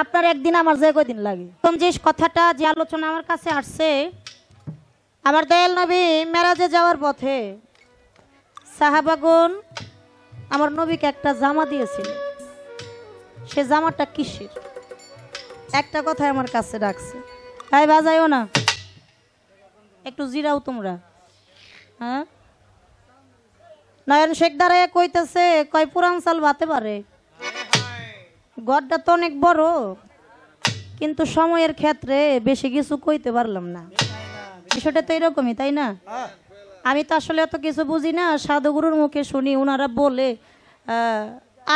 আপনার একদিন আমার যে কয়দিন লাগে। প্রথম যে কথাটা যে আলোচনা আমার কাছে আসছে, আমার দয়াল নবী মেরাজে যাওয়ার পথে সাহাবাগণ আমার নবীকে একটা জামা দিয়েছিল। সে জামাটা কিসের? একটা কথাই আমার কাছে রাখছে, তাই বাজাইও না, একটু জিরাও তোমরা। হ্যাঁ, নয়ন শেখ দাঁড়ায় কইতেছে, কয় পুরান চাল বাতে পারে। গড়টা তো অনেক বড়, কিন্তু সময়ের ক্ষেত্রে বেশি কিছু কইতে পারলাম না। বিষয়টা তো এরকমই, তাই না? আমি তো আসলে এত কিছু বুঝি না, সাধুগুরুর মুখে শুনি ওনারা বলে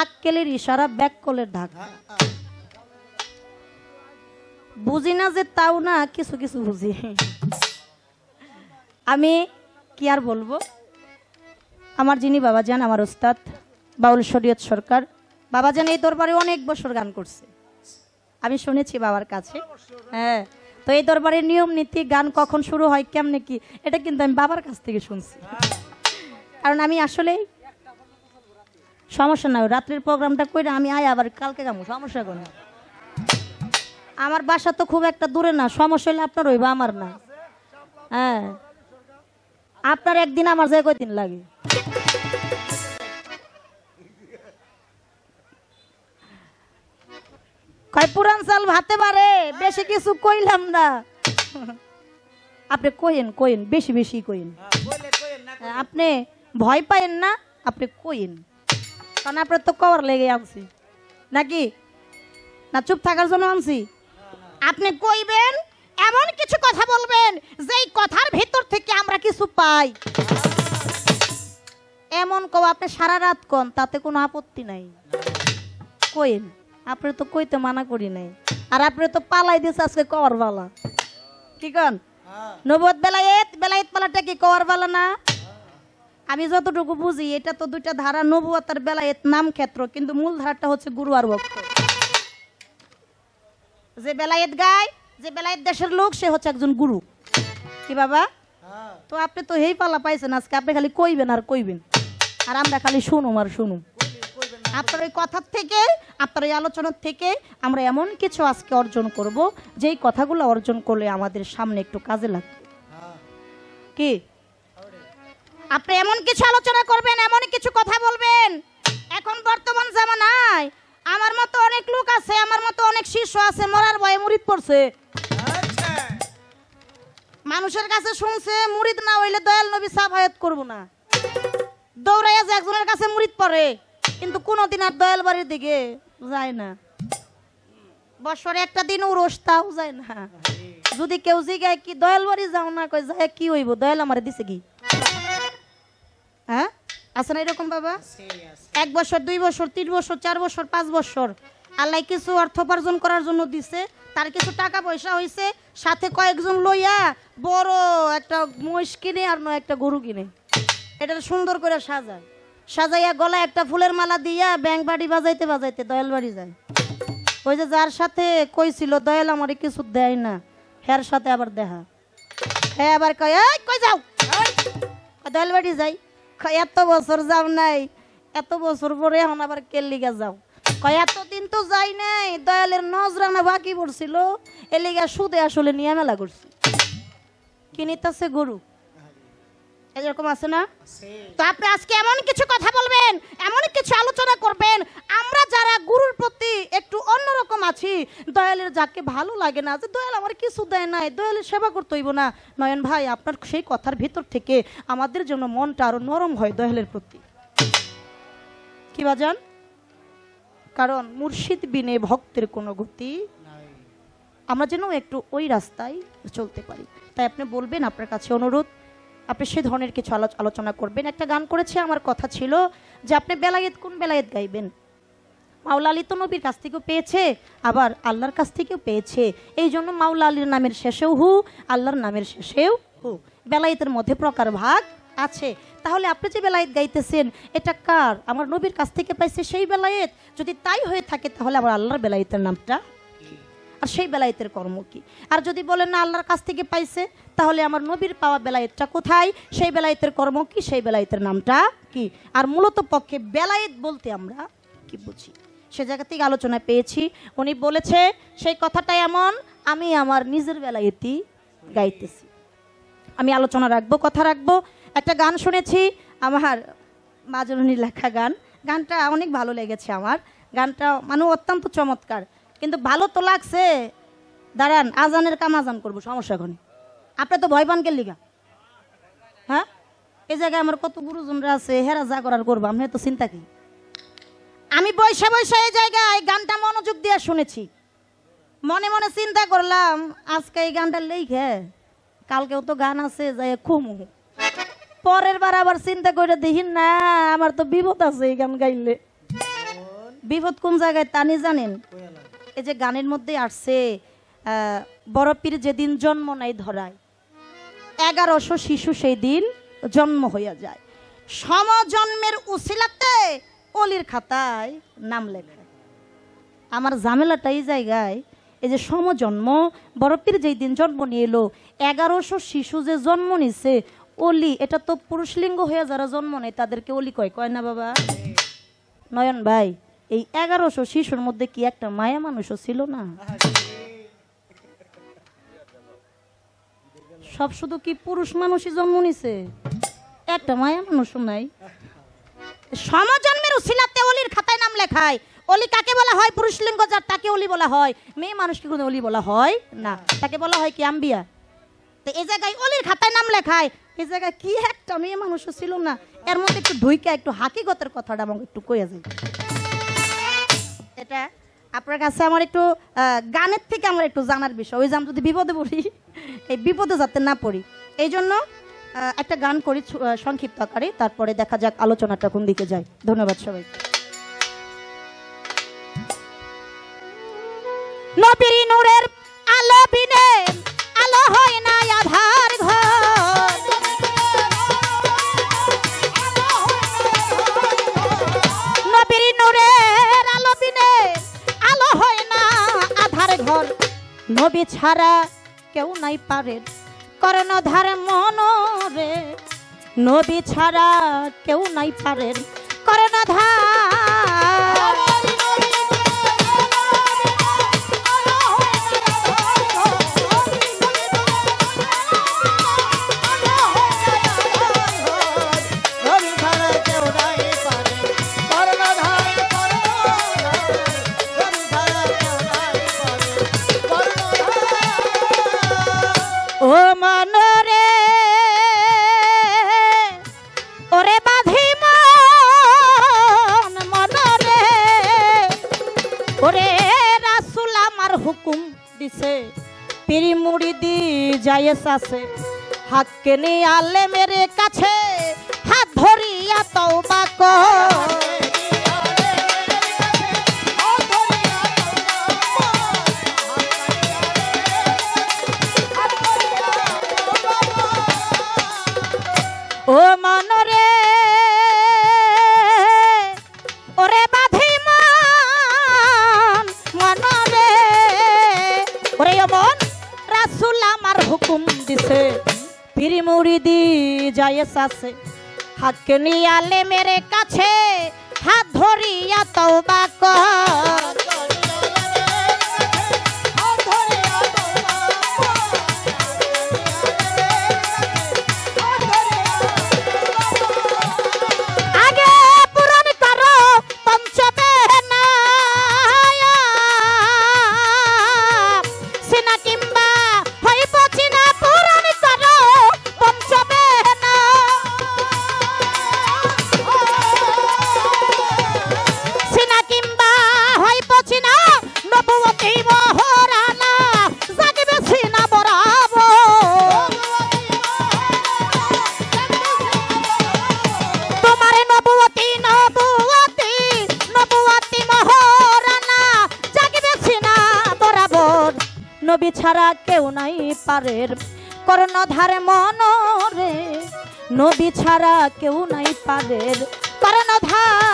আক্কেলের ইশারা ব্যাককলের ঢাকা। বুঝি না যে তাও না, কিছু কিছু বুঝি। আমি কি আর বলবো, আমার যিনি বাবাজান, আমার ওস্তাদ বাউল শরীয়ত সরকার বাবাজান এই দরবারে অনেক বছর গান করছে, আমি শুনেছি বাবার কাছে। হ্যাঁ, তো এই দরবারের নিয়ম নীতি, গান কখন শুরু হয়, কেমনে কি, এটা কিন্তু আমি বাবার কাছ থেকে শুনছি। কারণ আমি আসলেই সমস্যা নাই, রাত্রির প্রোগ্রামটা করে আমি আবার কালকে যাবো, সমস্যা কোনো। আমার বাসা তো খুব একটা দূরে না, সমস্যা হলে আপনার হইবা, আমার না। হ্যাঁ, আপনার একদিন আমার যে কয়দিন লাগে। কয় পুরান চাল ভাতে পারে, বেশি কিছু কইলাম না। আপনি কইেন কইেন, বেশি বেশি কইেন, আপনি ভয় পাইেন না, আপনি কইেন, কারণ আপনার তো কওয়ার লেগে আনছি নাকি না, চুপ থাকার জন্য আনছি। আপনি কইবেন, এমন কিছু কথা বলবেন যেই কথার ভিতর থেকে আমরা কিছু পাই, এমন কও। আপনি সারা রাত কোন, তাতে কোনো আপত্তি নাই, কইেন। আপনি তো কইতে মানা করি নাই, আর আপনি তো পালাই দিয়েছে আজকে কওয়ার বালা, কি কন? নবুয়ত বেলায়েত, বেলায়েত পালাটা কি কওয়ার বালা না? আমি যতটুকু বুঝি, এটা তো দুইটা ধারা, নবুয়ত আর বেলায়েত নাম ক্ষেত্র, কিন্তু মূল ধারাটা হচ্ছে গুরু আর ভক্ত। যে বেলায়েত গায়, যে বেলায়েত দেশের লোক, সে হচ্ছে একজন গুরু, কি বাবা? তো আপনি তো হেই পালা পাইছেন আজকে, আপনি খালি কইবেন আর কইবেন, আর আমরা খালি শুনুম আর শুনুম। আপনার এই কথার থেকে, আপনার এই আলোচনার থেকে আমরা এমন কিছু আজকে অর্জন করব, যেই কথাগুলো অর্জন করলে আমাদের সামনে একটু কাজে লাগবে। কি আপনি এমন কিছু আলোচনা করবেন, এমন কিছু কথা বলবেন। এখন বর্তমান জামানায় আমার মতো অনেক লোক আছে, আমার মতো অনেক শিষ্য আছে, মরার ভয়ে মুরিদ পড়ছে। মানুষের কাছে শুনছে মুরিদ না হইলে দয়াল নবী সাফায়াত করব না, দৌড়াইয়া যে একজনের কাছে মুরিদ পড়ে, কিন্তু কোনোদিন আর দয়াল বাড়ির দিকে যায় না। বছরে একটা দিন উরস, তাও যায় না। যদি কেউ জিগায় কি দয়াল বাড়ি যাও না, কই যায় কি হইব, দয়াল আমারে দিছে কি? হ্যাঁ, আছে না এরকম বাবা? 1 বছর, 2 বছর, 3 বছর, 4 বছর, 5 বছর আল্লাহ কিছু অর্থ উপার্জন করার জন্য দিছে, তার কিছু টাকা পয়সা হয়েছে, সাথে কয়েকজন লইয়া বড় একটা মহিষ কিনে আর নয় একটা গরু কিনে, এটা সুন্দর করে সাজায়, সাজাইয়া গলায় একটা ফুলের মালা দিয়া ব্যাংক বাড়ি বাজাইতে বাজাইতে দয়াল বাড়ি যায়। ওই যে যার সাথে কইছিল দয়াল আমারে কিছু দেয় না, হের সাথে আবার দেখা, হ্যাঁ আবার কয় এই কই যাও, দয়াল বাড়ি যাই। এত বছর যাও নাই, এত বছর পরে এখন আবার কেল্লিগা যাও, কয় এতদিন তো যাই নাই, দয়ালের নজরানা বাকি পড়ছিল, এলিগা সুদে আসলে নিয়ে মেলা করছি, কিনিতাছে গরু, এরকম আছে না? তো আপনি আজকে এমন কিছু কথা বলবেন, এমন কিছু আলোচনা করবেন, আমরা যারা গুরুর প্রতি একটু অন্যরকম আছি, দয়ালের যাকে ভালো লাগে না যে দয়াল আমার কিছু দেয় নাই, দয়ালের সেবা করতে হইব না, নয়ন ভাই আপনার সেই কথার ভিতর থেকে আমাদের জন্য মনটা আরো নরম হয় দয়ালের প্রতি, কি বাজান? কারণ মুর্শিদ বিনে ভক্তের কোনো গতি নাই, আমরা যেন একটু ওই রাস্তায় চলতে পারি। তাই আপনি বলবেন, আপনার কাছে অনুরোধ, আপনি সে ধরনের কিছু আলোচনা করবেন। একটা গান করেছে, আমার কথা ছিল যে আপনি বেলায়েত, কোন বেলায়েত গাইবেন? মাওলা আলী তো নবীর কাছ থেকেও পেয়েছে, আবার আল্লাহর কাছ থেকেও পেয়েছে, এই জন্য মাওলা আলীর নামের শেষেও হু, আল্লাহর নামের শেষেও হু, বেলায়েতের মধ্যে প্রকার ভাগ আছে। তাহলে আপনি যে বেলায়েত গাইতেছেন, এটা কার? আমার নবীর কাছ থেকে পাইছে সেই বেলায়েত? যদি তাই হয়ে থাকে তাহলে আমার আল্লাহর বেলায়েতের নামটা, আর সেই বেলায়েতের কর্ম কি? আর যদি বলেন না আল্লাহর কাছ থেকে পাইছে, তাহলে আমার নবীর পাওয়া বেলায়েতটা কোথায়, সেই বেলায়েতের কর্ম কি, সেই বেলায়েতের নামটা কি? আর মূলত পক্ষে বেলায়েত বলতে আমরা কি বুঝি, সে জায়গা থেকে আলোচনায় পেয়েছি। উনি বলেছে সেই কথাটা এমন, আমি আমার নিজের বেলায়েতেই গাইতেছি। আমি আলোচনা রাখবো, কথা রাখবো। একটা গান শুনেছি আমার মাজরুনির লেখা গান, গানটা অনেক ভালো লেগেছে আমার। গানটা মানে অত্যন্ত চমৎকার, কিন্তু ভালো তো লাগছে। দাঁড়ান, আজানের কাম আজান করবো, সমস্যা এখন। আপনি তো ভয় পান কে লিগা? হ্যাঁ, এই জায়গায় আমার কত গুরুজনরা আছে, হেরা যা করার করবো, আমি তো চিন্তা কি। আমি বৈশা বৈশা এই জায়গায় গানটা মনোযোগ দিয়ে শুনেছি, মনে মনে চিন্তা করলাম আজকে এই গানটা লেখে কালকেও তো গান আছে যাই খুমু, পরের বার আবার চিন্তা করে দেখি না আমার তো বিপদ আছে এই গান গাইলে। বিপদ কোন জায়গায় তা নি জানেন? এই যে গানের মধ্যে আসছে বড় পীর যেদিন জন্ম নেয় ধরায়, 1100 শিশু সেই দিন জন্ম হইয়া যায়, সমজন্মের উসিলাতে অলির খাতায় নাম লেখায়। আমার ঝামেলাটা এই জায়গায়, এই যে সমজন্ম, বড় পীর যেই দিন জন্ম নিয়ে এলো, 1100 শিশু যে জন্ম নিছে অলি, এটা তো পুরুষলিঙ্গ হয়ে যারা জন্ম নেয় তাদেরকে অলি কয়, কয় না বাবা? নয়ন ভাই, এই 1100 শিশুর মধ্যে কি একটা মায়া মানুষও ছিল না? সব শুধু কি পুরুষ মানুষই জন্ম নিছে, একটা মায়া মানুষও নাই। সমজন্মের উসিলাতে অলির খাতায় নাম লেখায়। অলি কাকে বলা হয়? পুরুষলিঙ্গ যার, তাকে অলি বলা হয়। মেয়ে মানুষকে কোনো অলি বলা হয় না, তাকে বলা হয় কি আম্বিয়া। তো এই জায়গায় অলির খাতায় নাম লেখায়, এই জায়গায় কি একটা মেয়ে মানুষও ছিল না? এর মধ্যে একটু ঢুইকা একটু হাকিগতের কথাটা আমাকে একটু কইয়া যায়। এটা আপনার কাছে আমার একটু গানের থেকে আমার একটু জানার বিষয়, ওই যে আমি যদি বিপদে পড়ি, এই বিপদে যাতে না পড়ি, এই জন্য একটা গান করি সংক্ষিপ্ত আকারে, তারপরে দেখা যাক আলোচনাটা কোন দিকে যায়। ধন্যবাদ সবাই। নবীর নূরের আলো বিনে আলো হয় না আধার ঘর, নবীর নূরের আলো বিনে আলো হয় না আধার ঘর, নবী ছাড়া কেউ নাই পারে কর্ণধার মনরে, নবী ছাড়া কেউ নাই পারে কর্ণধার। ও মনরে ওরে বাঁধি মন, মনরে ওরে রাসূল আমার হুকুম দিছে, পীর মুরিদি জায়েজ আছে, হাক্কে নি আলেমের কাছে হাত ধরিয়া তওবা কর। ও মনরে ওরে বাঁধি মন, মনরে ওরে মন রাসূল আমার হুকুম দিছে, পীর মুরিদি জায়েজ আছে, হাক্কে নি আলেমের কাছে হাত ধরিয়া তওবা কর। নবী ছাড়া কেউ নাই পারের কর্ণধার মনরে, নবী ছাড়া কেউ নাই পারের কর্ণধার।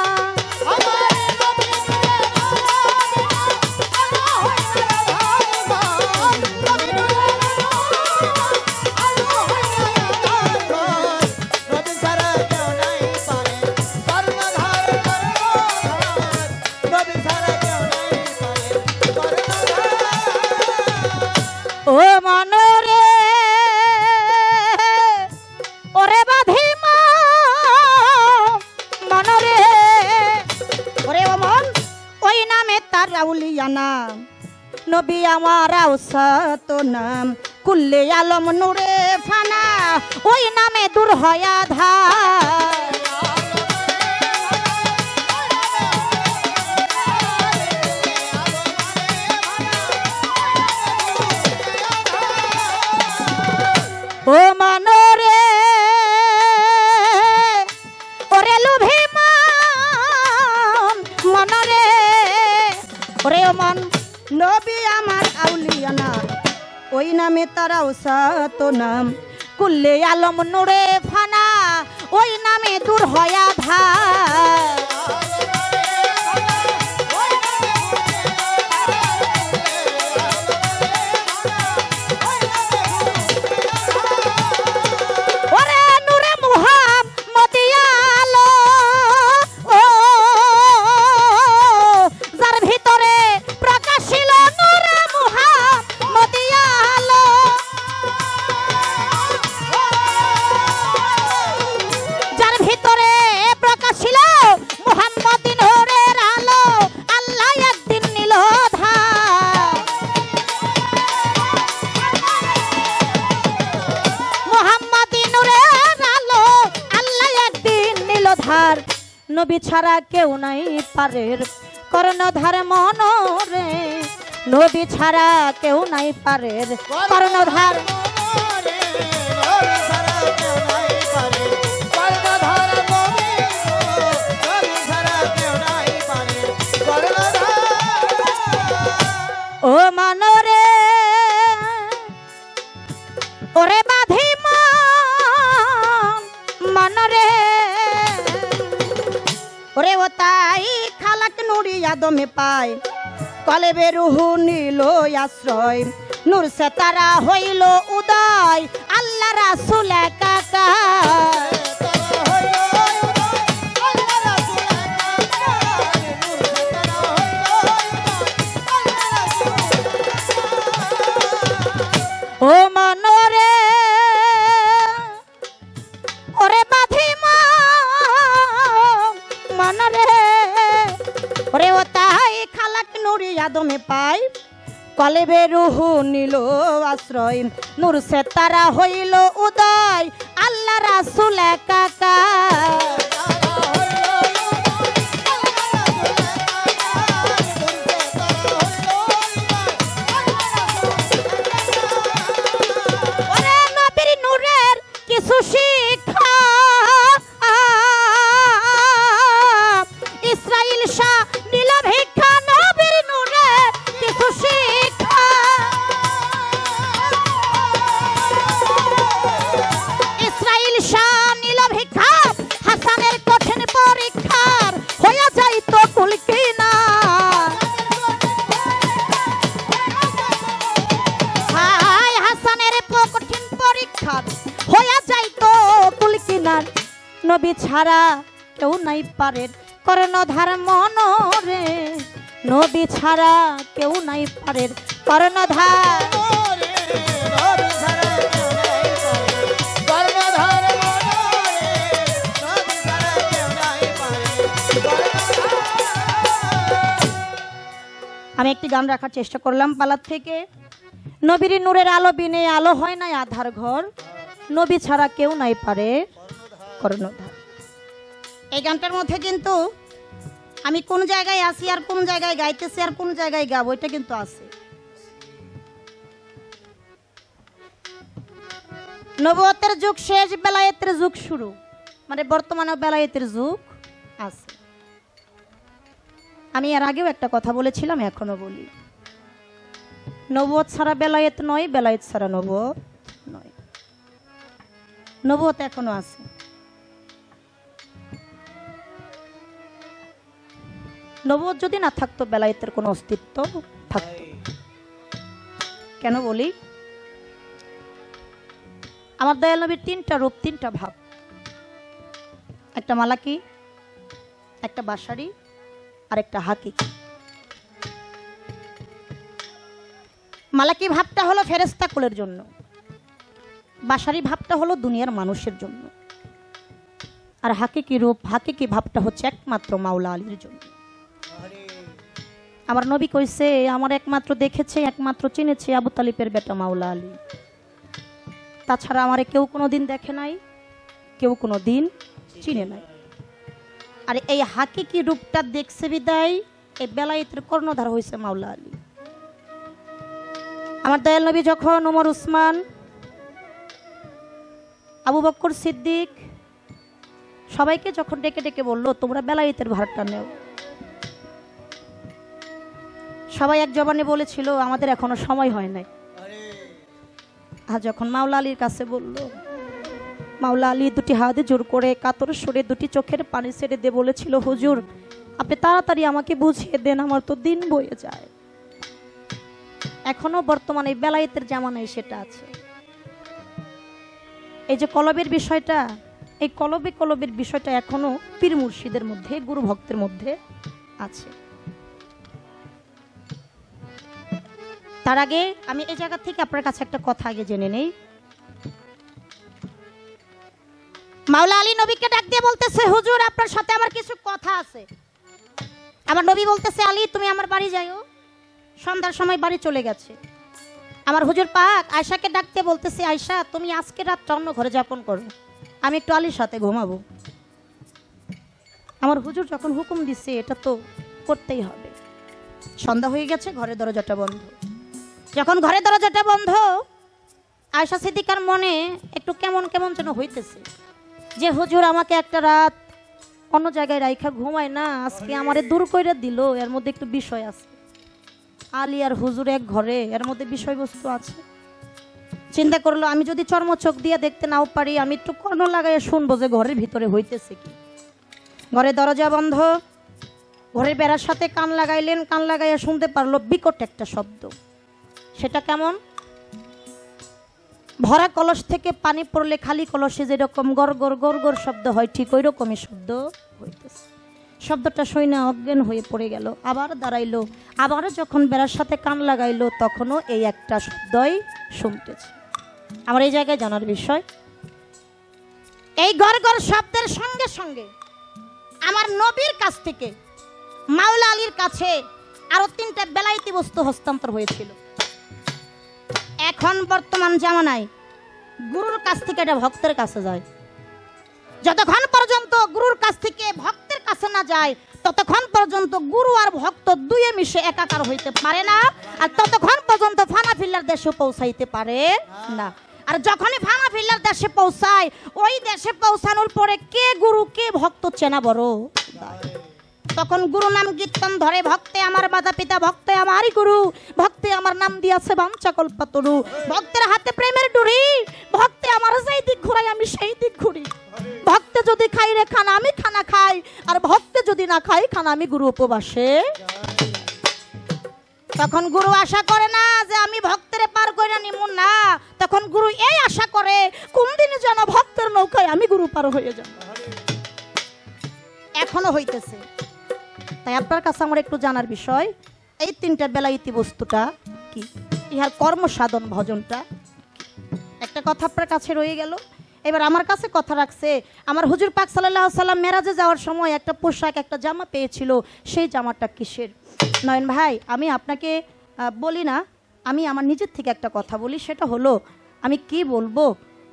নবী ছাড়া ও মনরে ওরে বাঁধি মনরে ওরে ও মন ওই নামে তার আউলিয়া নাম নবী আমার আউসাত নাম কুল্লে আলম নূরে ফানা ওই নামে দূর হয় আধার ও মনরে ওরে লোভী মনরে ওরে ও মন নবী আমার আউলিয়া নাম ওই নামে তারাও সাত নাম কুল্লে আলম নূরে ফানা ওই নামে দূর হয় আধার নবী ছাড়া কেউ নাই পারের কর্ণধার মনরে নবী ছাড়া কেউ নাই পারের কর্ণধার ও মনরে ওরে বাঁধি মনরে ওরে ও তাই খালাক নুরি আদমে পায় কলেবে রুহু নিল আশ্রয় নূর সে তারা হইল উদয় আল্লাহ রাসূল কাকা ও মনরে ওরে বাঁধি মনরে ওরে ও তাই খালাক নুরি আদমে পায় কলেবে রুহু নিল আশ্রয় নূর সে তারা হইল উদয় আল্লাহ রাসূল কাকা ওরে নবীর নূরের কিছু শিক্ষা ইসরাইল শাহ নীল ভিক্ষা নবীর নূরে কিছু শিক্ষা ইসরাইল শাহ নীল ভিক্ষা হাসানের কঠিন পরীক্ষার হয়ে যাইত কুলকিনা হায় হাসানের কঠিন পরীক্ষার হয়ে যাইত কুলকিনার নবী ছাড়া কেউ নাই পারের কর্ণধার মনরে নবী ছাড়া কেউ নাই পারের কর্ণধার আমি একটি গান রাখার চেষ্টা করলাম পালার থেকে নবীর নূরের আলো বিনে আলো হয় না আধার ঘর নবী ছাড়া কেউ নাই পারে কর্ণধার এই গানটার মধ্যে কিন্তু আমি কোন জায়গায় আসি আর কোন জায়গায় গাইতেছি আর কোন জায়গায় গাবো এটা কিন্তু আছে নবুয়তের যুগ শেষ বেলায়েতের যুগ শুরু মানে বর্তমানে বেলায়েতের যুগ আছে আমি এর আগেও একটা কথা বলেছিলাম এখনো বলি নবুয়ত ছাড়া বেলায়েত নয় বেলায়েত ছাড়া নবুয়ত নয় নবুয়ত এখনো আছে নবুয়ত যদি না থাকতো বেলায়েতের কোনো অস্তিত্ব থাকতো কেন বলি আমার দয়াল নবীর তিনটা রূপ তিনটা ভাব একটা মালাকি একটা বাসারি আর একটা হাকিকি মালাকি ভাবটা হলো ফেরেশতা কুলের জন্য, বাশারি ভাবটা হলো দুনিয়ার মানুষের জন্য, আর হাকিকি রূপ হাকিকি ভাবটা হচ্ছে একমাত্র মাওলা আলীর জন্য। আমার নবী কইছে আমার একমাত্র দেখেছে একমাত্র চিনেছে আবু তালিবের বেটা মাওলা আলী, তাছাড়া আমারে কেউ কোনোদিন দেখে নাই, কেউ কোনোদিন চিনে নাই। আর এই হাকিকি রূপটা দেখছে বিদায় এই বেলায়েতের কর্ণধার হয়েছে মাওলা আলী। আমার দয়াল নবী যখন ওমর উসমান আবু বকর সিদ্দিক সবাইকে যখন ডেকে ডেকে বললো তোমরা বেলায়েতের ভারটা নেও, সবাই এক জবানে বলেছিল আমাদের এখনো সময় হয় নাই। আর যখন মাওলা আলীর কাছে বলল, মাওলা আলী দুটি হাতে জোর করে কাতর সরে দুটি চোখের পানি ছেড়ে দিয়ে বলেছিল হুজুর আপনি তাড়াতাড়ি আমাকে বুঝিয়ে দেন, আমার তো দিন বয়ে যায়। এখনো বর্তমানে বেলায়েতের জামানায় সেটা আছে। এই যে কলবের বিষয়টা, এই কলবের বিষয়টা এখনো পীর মুর্শিদের মধ্যে গুরু ভক্তের মধ্যে আছে। তার আগে আমি এই জায়গা থেকে আপনার কাছে একটা কথা আগে জেনে নেই। মাওলা আলী নবীকে ডাক দিয়ে বলতেছে হুজুর আপনার সাথে আমার কিছু কথা আছে। আমার নবী বলতেছে আলী তুমি আমার বাড়ি যাইও। সন্ধ্যার সময় বাড়ি চলে গেছে। আমার হুজুর পাক আয়েশাকে ডাকতে বলতেছে আয়েশা তুমি আজকে রাতটা অন্য ঘরে যাপন করো, আমি একটু আলীর সাথে ঘুমাবো। আমার হুজুর যখন হুকুম দিচ্ছে এটা তো করতেই হবে। সন্ধ্যা হয়ে গেছে, ঘরের দরজাটা বন্ধ। যখন ঘরের দরজাটা বন্ধ আয়েশা সিদ্দিকার মনে একটু কেমন কেমন যেন হইতেছে যে হুজুর আমাকে একটা রাত অন্য জায়গায় রাইখা ঘুমায় না, আজকে আমারে দূর কইরা দিল, এর মধ্যে একটু বিষয় আছে। আলী আর হুজুর এক ঘরে, এর মধ্যে বিষয়বস্তু আছে। চিন্তা করলো আমি যদি চর্মচোখ দিয়ে দেখতে নাও পারি আমি একটু কর্ণ লাগাইয়া শুনবো যে ঘরের ভিতরে হইতেছে কি। ঘরের দরজা বন্ধ, ঘরের বেড়ার সাথে কান লাগাইলেন, কান লাগাইয়া শুনতে পারলো বিকট একটা শব্দ। সেটা কেমন? ভরা কলস থেকে পানি পড়লে খালি কলসে যেরকম গড় গড় গড় গড় শব্দ হয় ঠিক ওই রকমই শব্দ হইতেছে। শব্দটা শুনে অজ্ঞান হয়ে পড়ে গেল, আবার দাঁড়াইলো, আবার যখন বেড়ার সাথে কান লাগাইলো তখনও এই একটা শব্দই শুনতেছে। আমার এই জায়গায় জানার বিষয়, এই গড় গড় শব্দের সঙ্গে সঙ্গে আমার নবীর কাছ থেকে মাওলা আলীর কাছে আরো 3টা বেলায়েতি বস্তু হস্তান্তর হয়েছিল। এখন বর্তমান জামানায় গুরুর কাছ থেকে এটা ভক্তের কাছে যায়। যতক্ষণ পর্যন্ত গুরুর কাছ থেকে ভক্তের কাছে না যায় ততক্ষণ পর্যন্ত গুরু আর ভক্ত দুয়ে মিশে একাকার হইতে পারে না, আর ততক্ষণ পর্যন্ত ফানা ফিল্লার দেশে পৌঁছাইতে পারে না। আর যখনই ফানা ফিল্লার দেশে পৌঁছায় ওই দেশে পৌঁছানোর পরে কে গুরু কে ভক্ত চেনা বড়। তখন গুরু নাম কীর্তন ধরে ভক্তে আমার মাতা পিতা, ভক্তে আমারই গুরু, ভক্তে আমার নাম দিয়াছে বাঞ্ছা কল্পতরু, ভক্তের হাতে প্রেমের ডুরি, ভক্তে আমার যেই দিক ঘুরাই আমি সেই দিক ঘুরি, ভক্তে যদি খাই রে খানা আমি খানা খাই, আর ভক্তে যদি না খাই খানা আমি গুরু উপবাসে। তখন গুরু আশা করে না যে আমি ভক্তের পার কইরা নিমু না, তখন গুরু এই আশা করে কোন দিন যেন ভক্তের নৌকায় আমি গুরু পার হয়ে যাব। এখনো হইতেছে। তাই আপনার কাছে আমার একটু জানার বিষয় এই 3টা বেলায়েতি বস্তুটা কি, ইহার কর্ম সাধন ভজনটা। একটা কথা আপনার কাছে রয়ে গেল, এবার আমার কাছে কথা রাখছে আমার হুজুর পাক সাল্লাল্লাহু আলাইহি সাল্লাম মেরাজে যাওয়ার সময় একটা পোশাক একটা জামা পেয়েছিল, সেই জামাটা কিসের? নয়ন ভাই আমি আপনাকে বলি না, আমি আমার নিজের থেকে একটা কথা বলি, সেটা হলো আমি কি বলবো,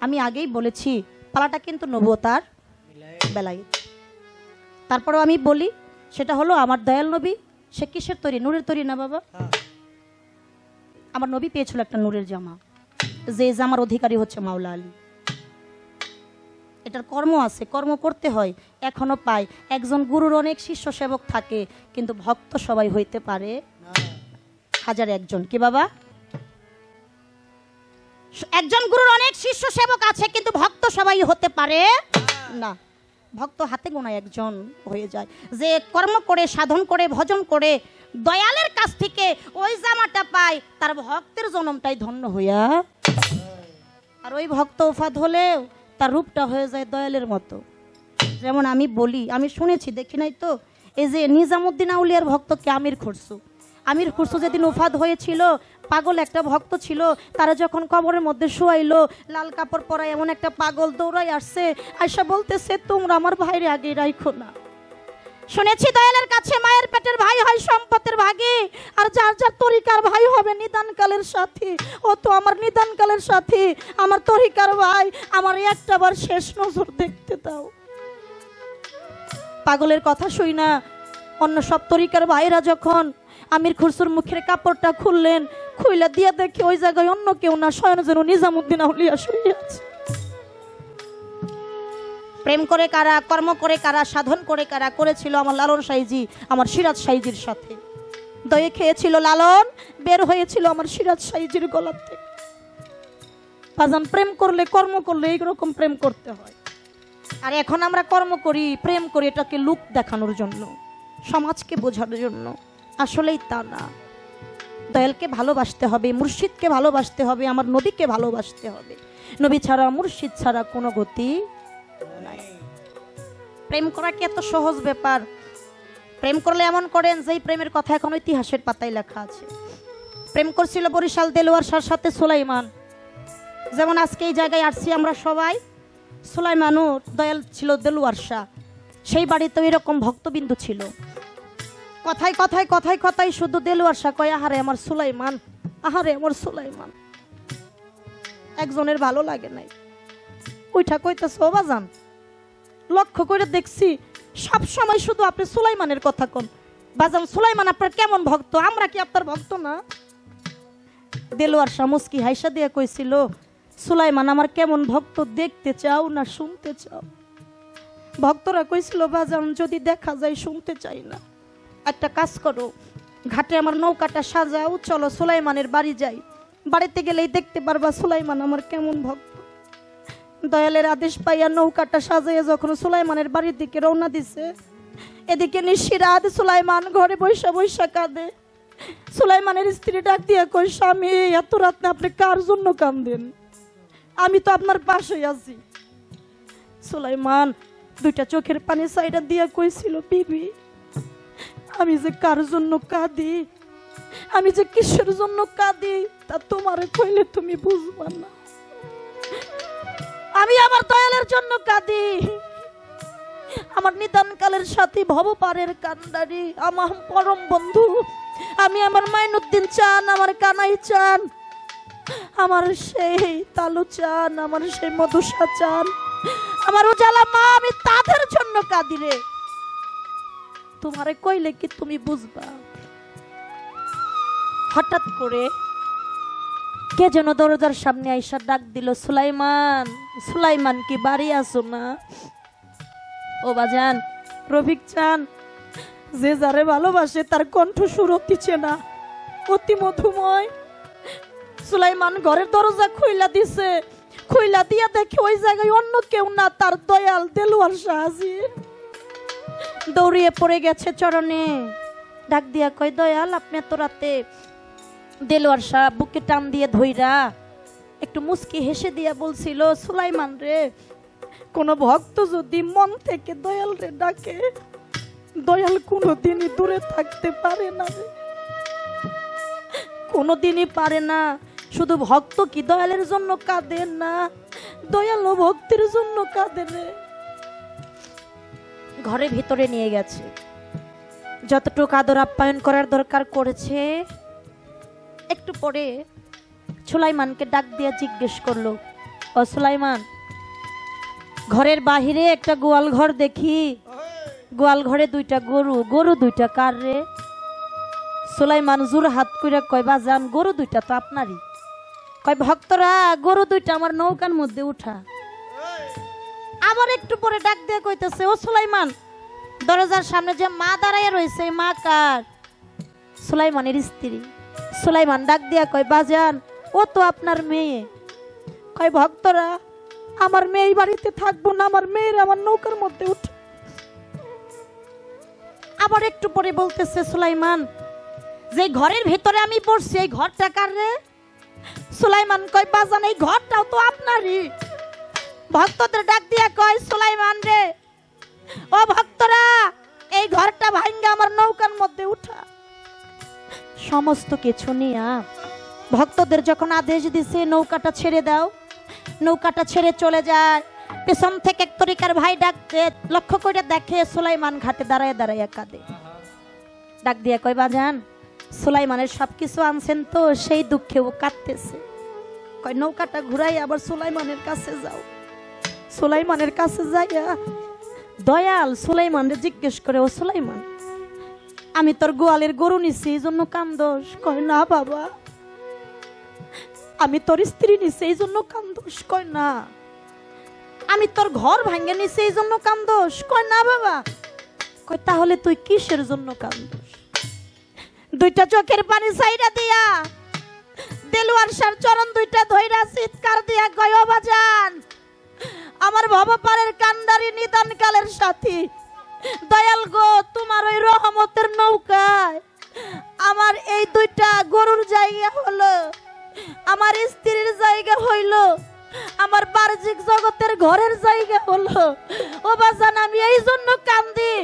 আমি আগেই বলেছি পালাটা কিন্তু নবুয়তার বেলায়েত। তারপরেও আমি বলি সেটা হলো আমার দয়াল নবী সে কিসের তৈরি? নূরের তৈরি না বাবা? আমার নবী পেয়েছিল একটা নূরের জামা, যে জামার অধিকারী হচ্ছে মাওলা আলী। এটার কর্ম আছে, কর্ম করতে হয়, এখনো পাই। একজন গুরুর অনেক শিষ্য সেবক থাকে কিন্তু ভক্ত সবাই হইতে পারে হাজার একজন। কি বাবা? একজন গুরুর অনেক শিষ্য সেবক আছে কিন্তু ভক্ত সবাই হতে পারে না। ভক্ত হাতে গোনা একজন হয়ে যায়, যে কর্ম করে সাধন করে ভজন করে দয়ালের কাছ থেকে ওই জামাটা পায়, তার ভক্তের জন্মটাই ধন্য হইয়া। আর ওই ভক্ত উফাদ হলেও তার রূপটা হয়ে যায় দয়ালের মতো। যেমন আমি বলি, আমি শুনেছি দেখি নাই তো, এই যে নিজামুদ্দিন আউলিয়ার ভক্তকে আমির খরসু, আমির খুসরো যেদিন ওফাত হয়েছিল, পাগল একটা ভক্ত ছিল, তারা যখন কবরের মধ্যে শোয়াইলো, লাল কাপড় পরা এমন একটা পাগল দৌড়াই আসছে, আয়সা বলতেছে তোমরা আমার ভাইরে আগে রাইখো না। শুনেছি দয়ালের কাছে মায়ের পেটের ভাই হয় সম্পদের ভাগী, আর যার যার তরিকার ভাই হবে নিদানকালের সাথী। ও তো আমার নিদানকালের সাথী, আমার তরিকার ভাই, আমার একটাবার শেষ নজর দেখতে দাও। পাগলের কথা শুই না অন্য সব তরিকার ভাইরা যখন আমির খুসরোর মুখের কাপড়টা খুললেন, খুইলা দিয়া দেখে ওই জায়গায় অন্য কেউ না, স্বয়ং যেন নিজামুদ্দিন আউলিয়া শুয়ে আছে। প্রেম করে কারা, কর্ম করে কারা, সাধন করে কারা করেছিল আমার লালন সাইজি আমার সিরাজ সাইজির সাথে। দয়ে খেয়েছিল লালন, বের হয়েছিল আমার সিরাজ সাইজির গলার থেকে। বাজান প্রেম করলে, কর্ম করলে এইরকম প্রেম করতে হয়। আর এখন আমরা কর্ম করি, প্রেম করি এটাকে লুক দেখানোর জন্য, সমাজকে বোঝানোর জন্য। আসলেই তা না। দয়ালকে ভালোবাসতে হবে, মুর্শিদকে ভালোবাসতে হবে, আমার নবীকে ভালোবাসতে হবে। নবী ছাড়া, মুর্শিদ ছাড়া কোনো গতি নাই। প্রেম করা কি এত সহজ ব্যাপার? প্রেম করলে এমন করেন যেই প্রেমের কথা এখন ইতিহাসের পাতায় লেখা আছে। প্রেম করছিল বরিশাল দেলোয়ার শাহর সাথে সুলাইমান। যেমন আজকে এই জায়গায় আসছি আমরা সবাই, সুলাইমানও দয়াল ছিল দেলোয়ার শাহ, সেই বাড়িতে এরকম ভক্তবিন্দু ছিল। কথায় কথায় কথায় কথায় শুধু দেলোয়ার শাহ কয় আহারে আমার সুলাইমান, আহারে আমার সুলাইমান। একজনের ভালো লাগে নাই, ওইটা কইতেছে ও বাজান লক্ষ্য করে দেখছি সব সময় শুধু আপনি সুলাইমানের কথা কোন। বাজান সুলাইমান আপনার কেমন ভক্ত, আমরা কি আপনার ভক্ত না? দেলোয়ার শাহ মুস্কি হাইসা দিয়ে কইছিল সুলাইমান আমার কেমন ভক্ত দেখতে চাও না শুনতে চাও? ভক্তরা কইছিল বাজান যদি দেখা যায় শুনতে চাই না, একটা কাজ করো ঘাটে আমার নৌকাটা সাজাও, চলো সুলাইমানের বাড়ি যাই, বাড়িতে গেলেই দেখতে পারবা সুলাইমান আমার কেমন ভক্ত। দয়ালের আদেশ পাইয়া নৌকাটা সাজাইয়া যখন সুলাইমানের বাড়ির দিকে রওনা দিছে, এদিকে নিশিরাত সুলাইমান ঘরে বৈশা বৈশা কাঁদে। সুলাইমানের স্ত্রী ডাক দিয়া কই স্বামী এত রাত না আপনি কার জন্য কাঁদেন, আমি তো আপনার পাশেই আছি। সুলাইমান দুইটা চোখের পানি সাইডা দিয়া কইছিল বিবি আমি যে কার জন্য কাঁদি, আমি যে কিসের জন্য কাঁদি তা তোমারে কইলে তুমি বুঝবা না। আমি আমার দয়ালের জন্য কাঁদি, আমার নিদানকালের সাথী ভবপারের কান্ডারি আমার পরম বন্ধু। আমি আমার মাইনুদ্দিন চান, আমার কানাই চান, আমার সেই তালু চান, আমার সেই মধুসা চান, আমার উজালা মা, আমি তাদের জন্য কাঁদি রে। তোমারে কইলে কি তুমি বুঝবা? হঠাৎ করে কে যেন দরজার সামনে আইসা ডাক দিল সুলাইমান, সুলাইমান কি বাড়ি আছো না? ও বাজান রফিক চান, যে যারে ভালোবাসে তার কণ্ঠ সুর অতি চেনা, অতি মধুময়। সুলাইমান ঘরের দরজা খুইলা দিছে, খুইলা দিয়া দেখে ওই জায়গায় অন্য কেউ না, তার দয়াল দেলোয়ার শাহ হাজির। দৌড়িয়ে পড়ে গেছে চরণে, ডাক দিয়া কয় দয়াল আপনি এত রাতে? দেলোয়ার শাহ বুকে টান দিয়ে ধইরা একটু মুস্কি হেসে দিয়া বলছিল সুলাইমান রে, কোন ভক্ত যদি মন থেকে দয়াল রে ডাকে, দয়াল কোনোদিনই দূরে থাকতে পারে না রে, কোনোদিনই পারে না। শুধু ভক্ত কি দয়ালের জন্য কাঁদে না, দয়াল ও ভক্তির জন্য কাঁদে রে। ঘরের ভিতরে নিয়ে গেছে, যতটুকু আদর আপ্যায়ন করার দরকার করেছে। একটু পরে সুলাইমানকে ডাক দিয়ে জিজ্ঞেস করলো, ও সুলাইমান ঘরের বাহিরে একটা গোয়াল ঘর দেখি, গোয়াল ঘরে দুইটা গরু, গরু দুইটা কার রে? সুলাইমান জোর হাত কইরা কয় বাজান গরু দুইটা তো আপনারই। কয় ভক্তরা গরু দুইটা আমার নৌকার মধ্যে উঠা। আবার একটু পরে ডাক দিয়ে কইতেছে ও সুলাইমান দরজার সামনে যে মা দাঁড়াইয়া রয়েছে মা কার? সুলাইমানের স্ত্রী। সুলাইমান ডাক দিয়া কয় বাজান ও তো আপনার মেয়ে। কয় ভক্তরা আমার মেয়ে বাড়িতে থাকবো না, আমার মেয়ের আমার নৌকার মধ্যে উঠে। আবার একটু পরে বলতেছে সুলাইমান যে ঘরের ভিতরে আমি পড়ছি এই ঘরটা কার রে? সুলাইমান কয় বাজান এই ঘরটাও তো আপনারই। ভক্তদের ডাক দিয়া কয় সুলাইমান রে ও ভক্তরা এই ঘরটা ভাঙ্গা আমার নৌকার মধ্যে উঠা। সমস্ত কিছু নিয়া ভক্তদের যখন আদেশ দিছে নৌকাটা ছেড়ে দাও, নৌকাটা ছেড়ে চলে যায়। পেছন থেকে এক তরিকার ভাই ডাকতে লক্ষ্য করে দেখে সুলাইমান ঘাটে দাঁড়ায় দাঁড়ায় কাঁদে। ডাক দিয়ে কয় বাজান সুলাইমানের সবকিছু আনছেন তো, সেই দুঃখে ও কাঁদতেছে। কয় নৌকাটা ঘুরাই আবার সুলাইমানের কাছে যাও। সুলাইমানের কাছে যাইয়া দয়াল সুলাইমানরে জিজ্ঞেস করে, ও সুলাইমান আমি তোর গোয়ালের গরু নিছি এই জন্য কান্দোস? কয় না বাবা। আমি তোর স্ত্রী নিছি এই জন্য কান্দোস? কয় না। আমি তোর ঘর ভাঙ্গে নিছি এই জন্য কান্দোস? কয় না বাবা। কয় তাহলে তুই কিসের জন্য কান্দোস? দুইটা চোখের পানি ছাইরা দিয়া দেলোয়ার শাহর চরণ দুইটা ধইরা চিৎকার দিয়া কয়, ও বাজান আমার ভবপারের কান্ডারি নিদান কালের সাথী দয়াল গো, তোমার ওই রহমতের নৌকায় আমার এই দুইটা গরুর জায়গা হলো, আমার স্ত্রীর জায়গা হইল, আমার বাহ্যিক জগতের ঘরের জায়গা হলো। ও বাজান আমি এই জন্য কান্দি।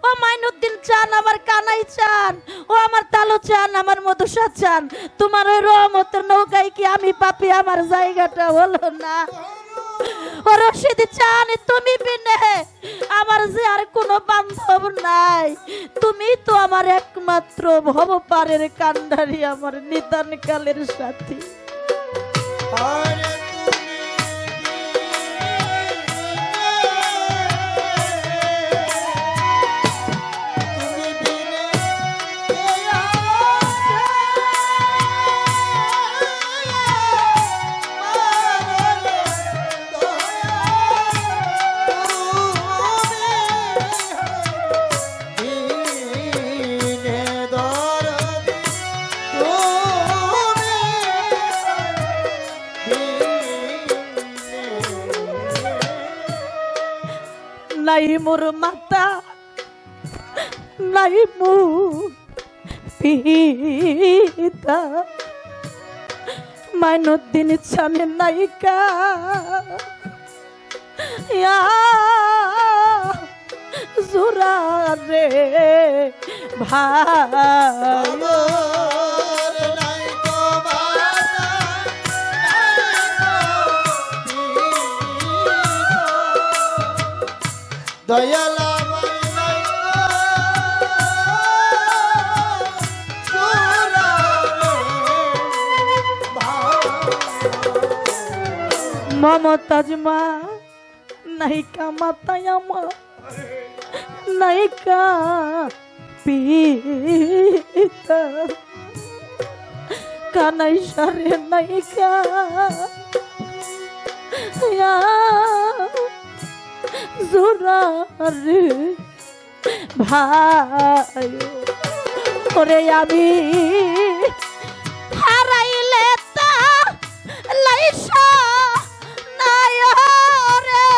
ও মাইনুদ্দিন চান, আমার কানাই চান, ও আমার তালু চান, আমার মধুসা চান, তোমার ওই রহমতের নৌকায় কি আমি পাপি? আমার জায়গাটা হলো না। ও রশিদ চান, তুমি বিনে আমার যে আর কোনো বান্ধব নাই, তুমি তো আমার একমাত্র ভবপারের কান্ডারি, আমার নিদান কালের সাথী। নাই মোর মাতা নাই মোর পিতা, মাইনুদ্দিন চানে নায়িকা জোরা রে ভাই। দয়াল মমতাজ মা নায়িকা মাতায় আমার নায়িকা পিতা, কানাই সারে নায়িকা জোরা রে ভাই। ওরে আমি হারাইলে তা লাইসা নাই রে,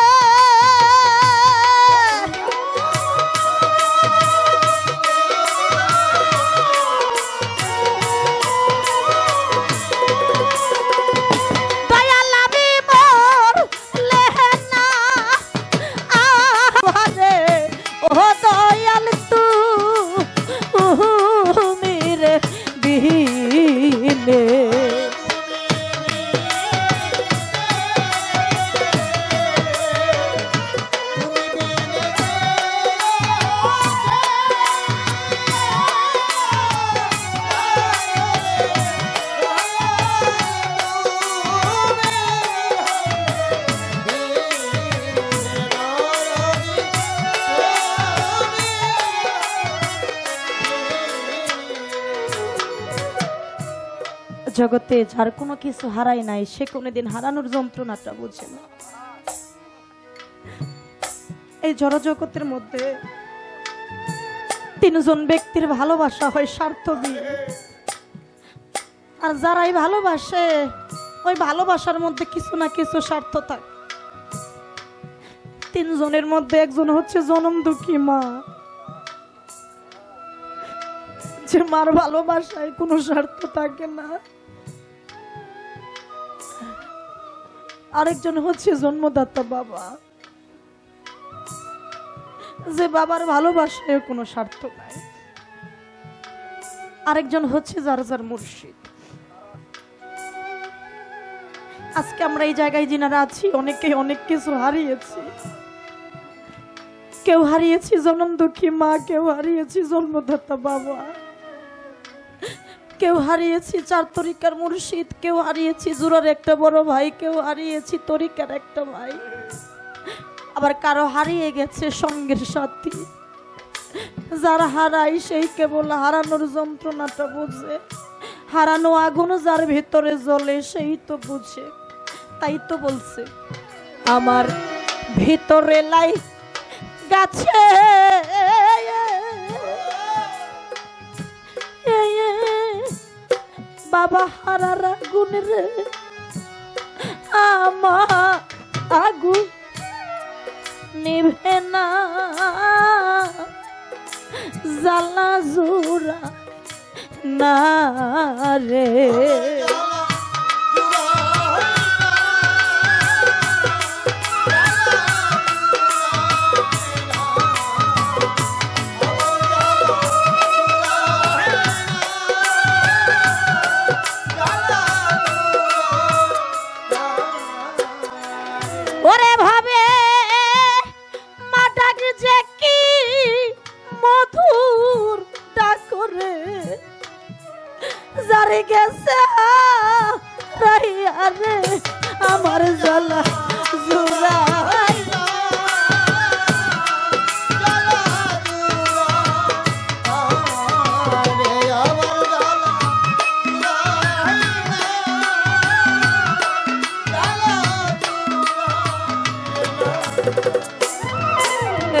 দয়াল আমি মোর লেহনা আহারে, ও দয়াল তুমি রে বিনে। জগতে যার কোনো কিছু হারাই নাই সে কোনোদিন হারানোর যন্ত্রণাটা বুঝে না। এই জড় জগতের মধ্যে তিনজন ব্যক্তির ভালোবাসা হয় স্বার্থহীন, আর যারাই ভালোবাসে ওই ভালোবাসার মধ্যে কিছু না কিছু স্বার্থ থাকে। তিনজনের মধ্যে একজন হচ্ছে জনম দুঃখী মা, যে মার ভালোবাসায় কোনো স্বার্থ থাকে না। আরেকজন হচ্ছে জন্মদাতা বাবা, যে বাবার ভালোবাসায় কোনো স্বার্থ নাই। আরেকজন হচ্ছে যার যার মুর্শিদ। আজকে আমরা এই জায়গায় যিনারা আছি অনেকে অনেক কিছু হারিয়েছি। কেউ হারিয়েছি জনম দুঃখী মা, কেউ হারিয়েছি জন্মদাতা বাবা, কেউ হারিয়েছি চার তরিকার মুর্শিদ, কেউ হারিয়েছি জুরার একটা বড় ভাই, কেউ হারিয়েছি তরিকার একটা ভাই, আবার কারো হারিয়ে গেছে সঙ্গের সাথী। যারা হারায় সেই কেবল হারানোর যন্ত্রণাটা বুঝে, হারানো আগুন যার ভিতরে জ্বলে সেই তো বুঝে। তাই তো বলছে আমার ভিতরে লাই গাছে বাবা হারার আগুন রে, আমার আগুন নিভে না, জ্বালা জোড়া না রে। ওরে ভাবে মা ডাক যে কি মধুর ডাক করে, যারে গেছে রাইয়া রে আমার জ্বালা জোড়াই।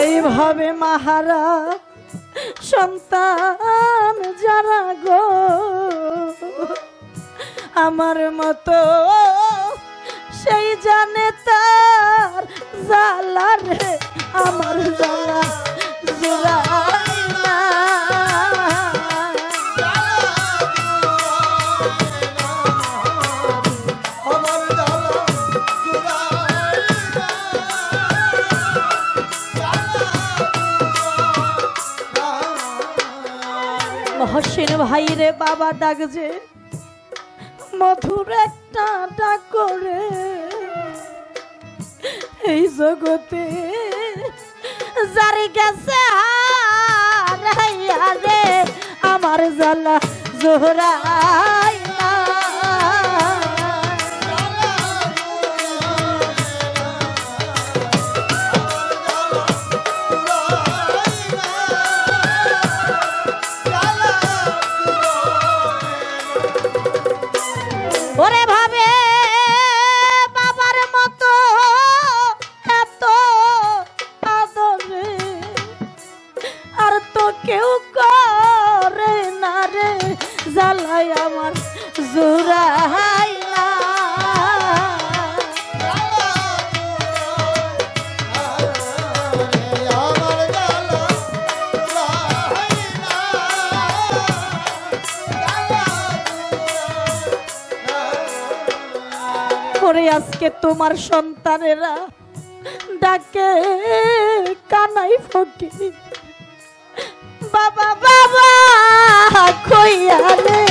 এইভাবে মাহারা সন্তান যারা গো আমার মতো সেই জানে তার জ্বালা রে, আমার জ্বালা জোড়াই না। মহসিন ভাই রে বাবা ডাক যে মধুর একটা ডাক করে, এই জগতে যারে গেছে হারাইয়া রে আমার জ্বালা জোড়াই না। ওরে ভাবে বাবার মতো এত আদরে আর তো কেউ করে না রে, জ্বালাই আমার জোড়াই না। আজকে তোমার সন্তানেরা ডাকে কানাই ফকির, বাবা বাবা কইয়া রে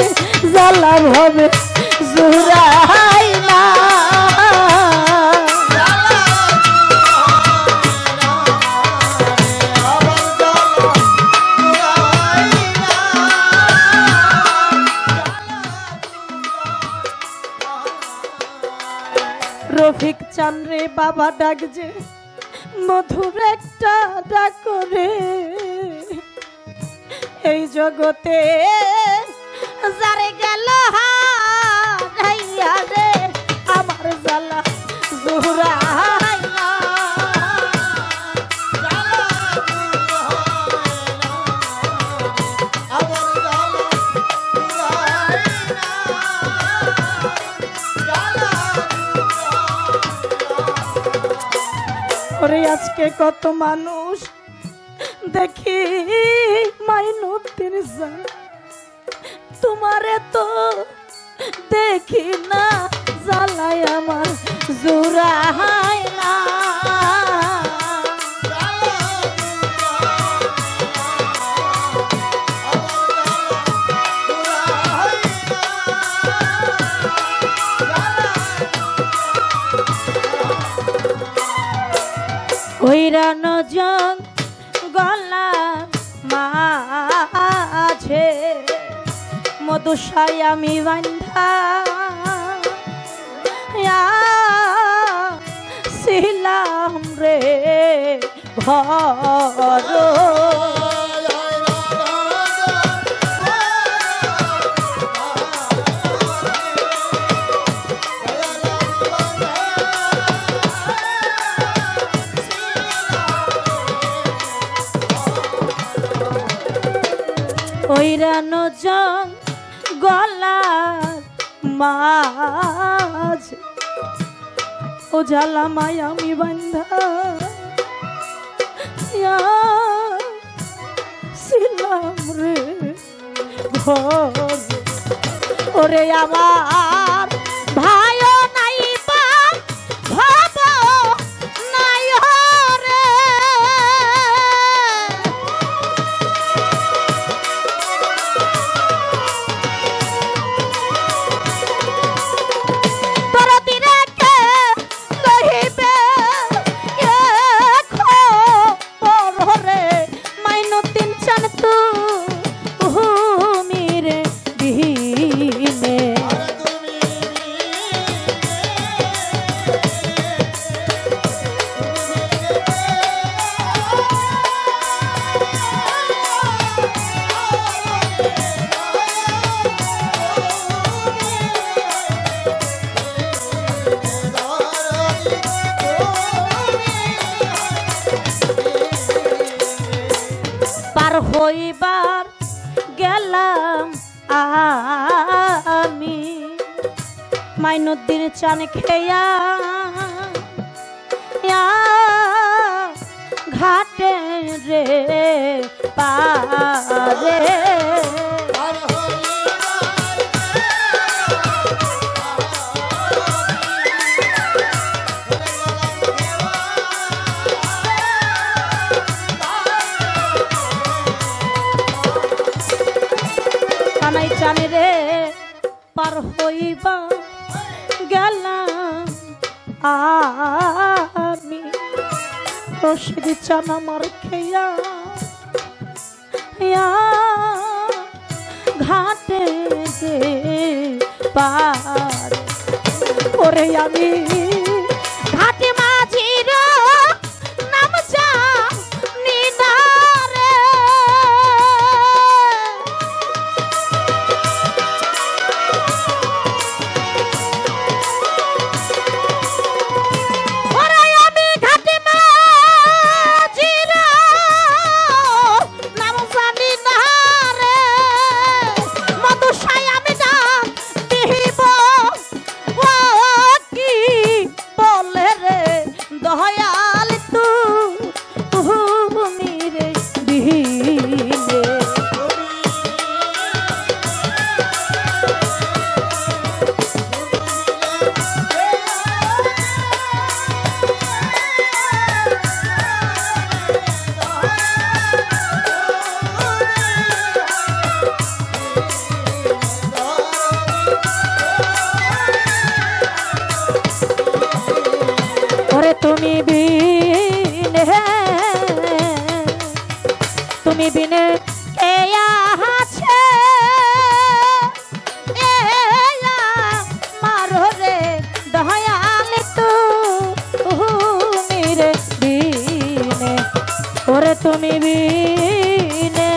জ্বালা ভাবে জোড়াই না। রফিক চান রে বাবা ডাক যে মধুর একটা ডাক করে, এই জগতে যারে গেল হারাইয়া রে আমার জ্বালা জোড়াই না। ওরে আজকে কত মানুষ দেখি মাইনুদ্দিন তোমারে তো দেখি না, জ্বালাই আমার জোড়াই না। ওইরানো জং গলা মাঝে মধুসাই আমি বান্ধা ছিলাম রে ঘর ওইরানো জং গলার মাঝ ও জ্বালা মায় আমি বান্ধা ছিলাম রে ঘর ওরে আমার ভাইও নাই বা ভাব নাই রে হইবার গেলাম আমি মাইনদীর চান খেয়া ঘাটে রে পারে জানি রে পার হইবা গেলাম আমি রশিদ চান আমার খেয়া ঘাটে যে পার ওরে আমি ঘাটে মাঝির নাম যা তুমি বিনে কে আছে মারো রে দয়াল তুমি রে বিনে ওরে তুমি বিনে